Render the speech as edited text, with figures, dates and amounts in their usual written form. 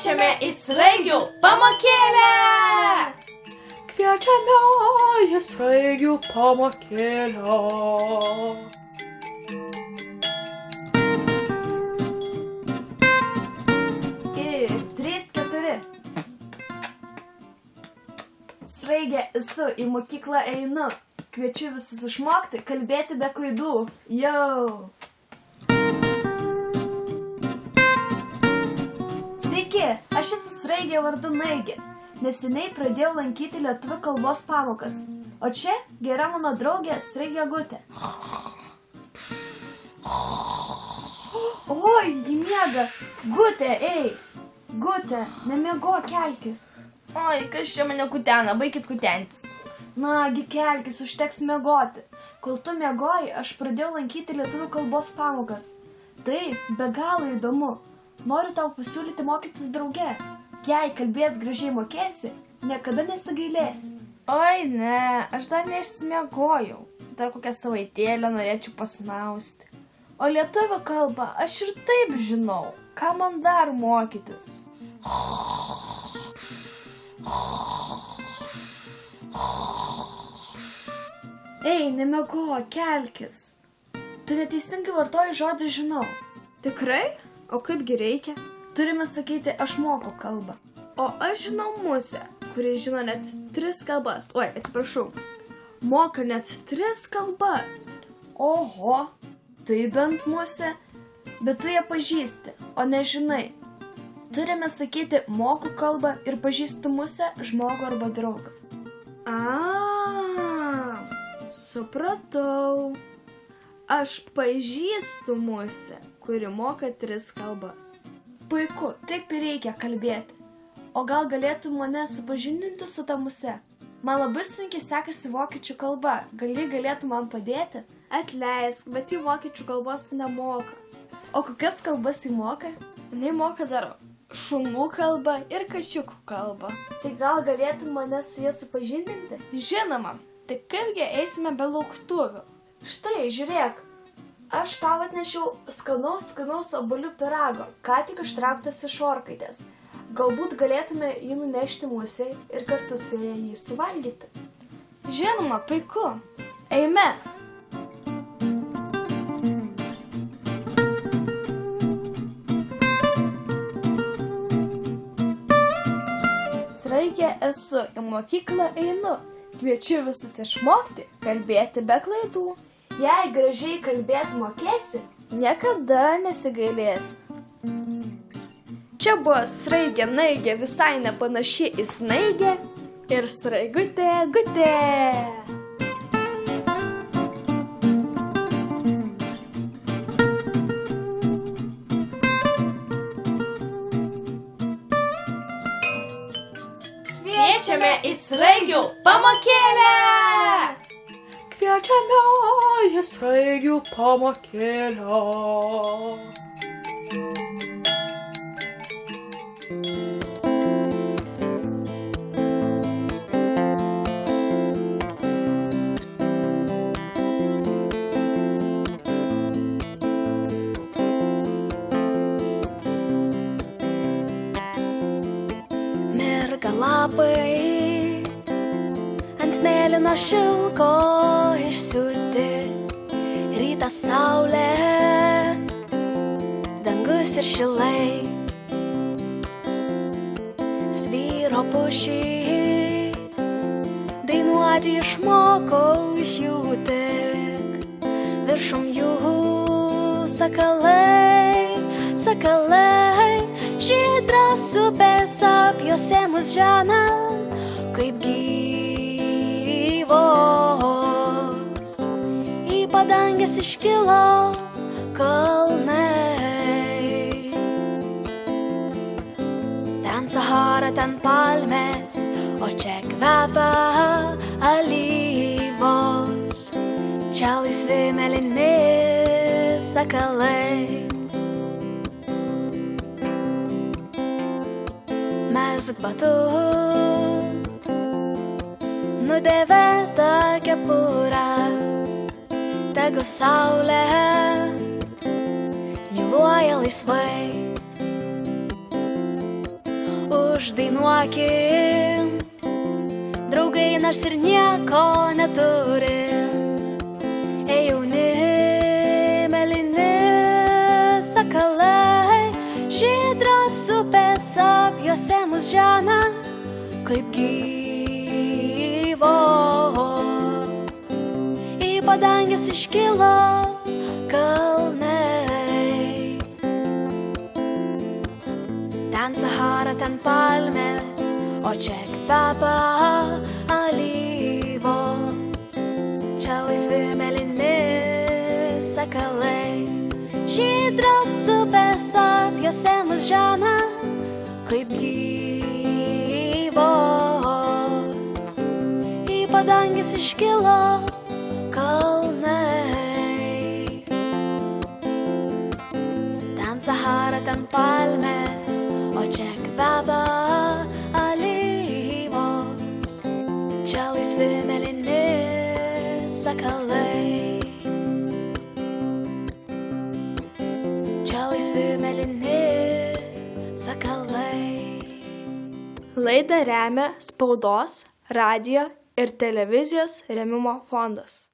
Kviečiame į sraigių pamokėlę! Kviečiame į sraigių pamokėlę. 3, 4. Sraigė esu, į mokyklą einu. Kviečiu visus išmokti, kalbėti be klaidų. Jau! Sveiki, aš esu Sraigė vardu Naigė. Neseniai pradėjau lankyti lietuvių kalbos pamokas. O čia gera mano draugė Sraigė Gutė. Oi, ji miega. Gutė, ei. Gutė, nemiego, kelkis. Oi, kas čia mane kutena, baikit kutentis. Nagi, kelkis, užteks miegoti. Kol tu miegoji, aš pradėjau lankyti lietuvių kalbos pamokas. Tai be galo įdomu. Noriu tau pasiūlyti mokytis drauge. Jei kalbėt gražiai mokėsi, niekada nesigailėsi. Oi, ne, aš dar neišsimiegojau. Dar kokią savaitėlę norėčiau pasinausti. O lietuvių kalbą aš ir taip žinau. Ką man dar mokytis? Ei, nemiego, kelkis. Tu neteisingai vartoji žodį žinau. Tikrai? O kaipgi reikia? Turime sakyti, aš moku kalbą. O aš žinau musę, kuri žino net 3 kalbas. Oi, atsiprašau. Moka net 3 kalbas. Oho, tai bent musė. Bet tu ją pažįsti, o nežinai. Turime sakyti, moku kalbą ir pažįstu musę, žmogų arba draugą. Supratau. Aš pažįstu musę, kuri moka 3 kalbas. Puiku, taip ir reikia kalbėti. O gal galėtum mane supažindinti su ta muse? Man labai sunkiai sekasi vokiečių kalba. Galėtum man padėti? Atleisk, bet ji vokiečių kalbos nemoka. O kokias kalbas tai moka? Jinai moka dar šunų kalbą ir kačiukų kalbą. Tai gal galėtum mane su jie supažindinti? Žinoma, tai kaipgi eisime be lauktuvių? Štai, žiūrėk. Aš tau atnešiau skanaus obuolių pyrago, ką tik ištrauktas iš orkaitės. Galbūt galėtume jį nunešti musei ir kartu su jį suvalgyti. Žinoma, puiku. Eime. Sraigė esu, į mokyklą einu. Kviečiu visus išmokti, kalbėti be klaidų. Jei gražiai kalbėti mokėsi, niekada nesigailėsi. Čia buvo Sraigė Naigė, visai nepanaši į Snaigę ir Sraigutė Gutė. Kviečiame į sraigių pamokėlę! Kviečiame į sraigių pamokėlę. Mirga lapai ant mėlyno šilko išsiūti, rytas saulė, dangus ir šilai, svyro pušys, dainuoti išmokau iš jų tik, viršum jų sakalai, sakalai, žydras upės apjuosė mus žemę, kaip gyvos. Į padangės iškilo kalnai. Ten Sahara, ten palmės, o čia kvepia alyvos. Čia laisvi mėlyni sakalai. Mesk batus, nudėvėtą kepurę, tegu saulė myluoja laisvai. už dainuokim, draugai nors ir nieko neturi. Ei jauni, mėlyni sakalai, žydros upės apjuose mus žemę, kaip gyvo. Į padangės iškilo kalnai. Ten Sahara, ten palmės, o čia kvepia alyvos. Čia laisvi mėlyni sakalai, žydros upės apjuose mus žemę, kaip gyvos. Į padangės iškilo kalnai. Ten Sahara, ten palmės, o čia kvepia alyvos. Čia laisvi mėlyni sakalai. Čia laisvi mėlyni sakalai. Laidą remia Spaudos, radijo ir televizijos rėmimo fondas.